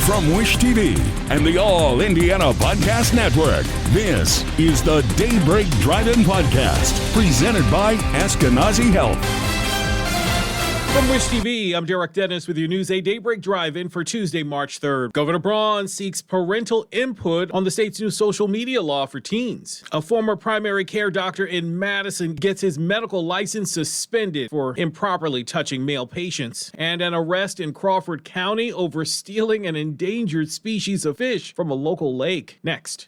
From Wish TV and the All Indiana Podcast Network, this is the Daybreak Drive-In Podcast, presented by Ashkenazi Health. From Wish TV, I'm Derek Dennis with your News 8 Daybreak Drive-In for Tuesday, March 3rd. Governor Braun seeks parental input on the state's new social media law for teens. A former primary care doctor in Madison gets his medical license suspended for improperly touching male patients. And an arrest in Crawford County over stealing an endangered species of fish from a local lake. Next.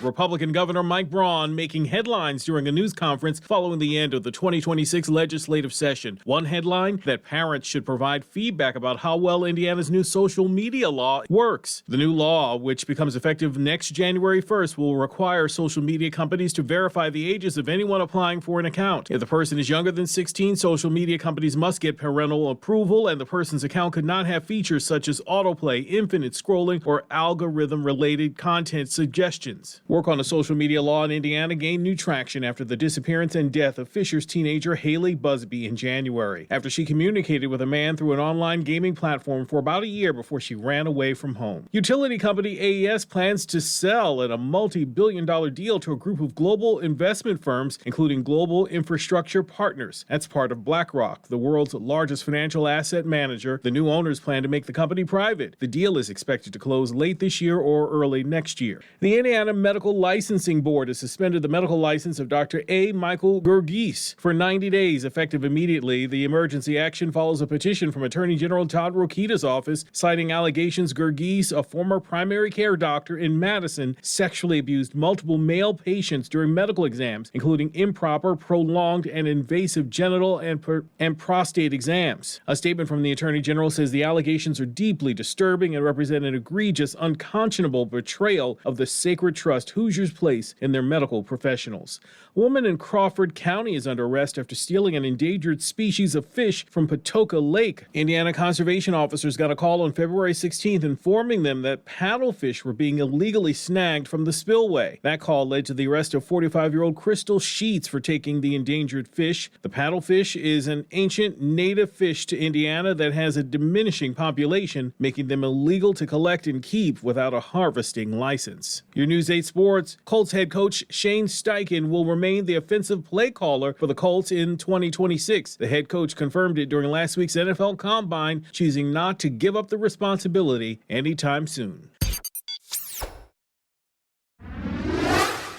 Republican Governor Mike Braun making headlines during a news conference following the end of the 2026 legislative session. One headline, that parents should provide feedback about how well Indiana's new social media law works. The new law, which becomes effective next January 1st, will require social media companies to verify the ages of anyone applying for an account. If the person is younger than 16, social media companies must get parental approval, and the person's account could not have features such as autoplay, infinite scrolling, or algorithm-related content suggestions. Work on a social media law in Indiana gained new traction after the disappearance and death of Fishers teenager Haley Busby in January, after she communicated with a man through an online gaming platform for about a year before she ran away from home. Utility company AES plans to sell in a multi-billion-dollar deal to a group of global investment firms, including Global Infrastructure Partners. That's part of BlackRock, the world's largest financial asset manager. The new owners plan to make the company private. The deal is expected to close late this year or early next year. The Indiana Medical Licensing Board has suspended the medical license of Dr. A. Michael Gergis for 90 days, effective immediately. The emergency action follows a petition from Attorney General Todd Rokita's office citing allegations Gergis, a former primary care doctor in Madison, sexually abused multiple male patients during medical exams, including improper, prolonged, and invasive genital and prostate exams. A statement from the Attorney General says the allegations are deeply disturbing and represent an egregious, unconscionable betrayal of the sacred trust Hoosiers place in their medical professionals. A woman in Crawford County is under arrest after stealing an endangered species of fish from Patoka Lake. Indiana conservation officers got a call on February 16th informing them that paddlefish were being illegally snagged from the spillway. That call led to the arrest of 45-year-old Crystal Sheets for taking the endangered fish. The paddlefish is an ancient native fish to Indiana that has a diminishing population, making them illegal to collect and keep without a harvesting license. Your News 8 Sports. Colts head coach Shane Steichen will remain the offensive play caller for the Colts in 2026. The head coach confirmed it during last week's NFL Combine, choosing not to give up the responsibility anytime soon.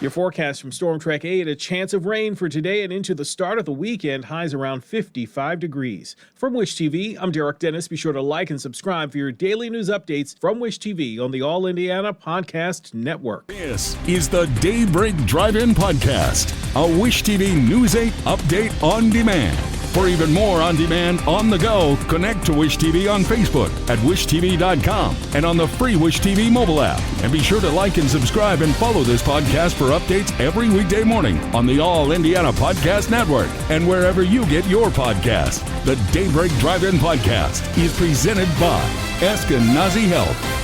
Your forecast from Storm Track 8, a chance of rain for today and into the start of the weekend, highs around 55 degrees. From Wish TV, I'm Derek Dennis. Be sure to like and subscribe for your daily news updates from Wish TV on the All Indiana Podcast Network. This is the Daybreak Drive-In Podcast, a Wish TV News 8 update on demand. For even more on demand, on the go, connect to Wish TV on Facebook at wishtv.com and on the free Wish TV mobile app. And be sure to like and subscribe and follow this podcast for updates every weekday morning on the All Indiana Podcast Network and wherever you get your podcasts. The Daybreak Drive-In Podcast is presented by Ashkenazi Health.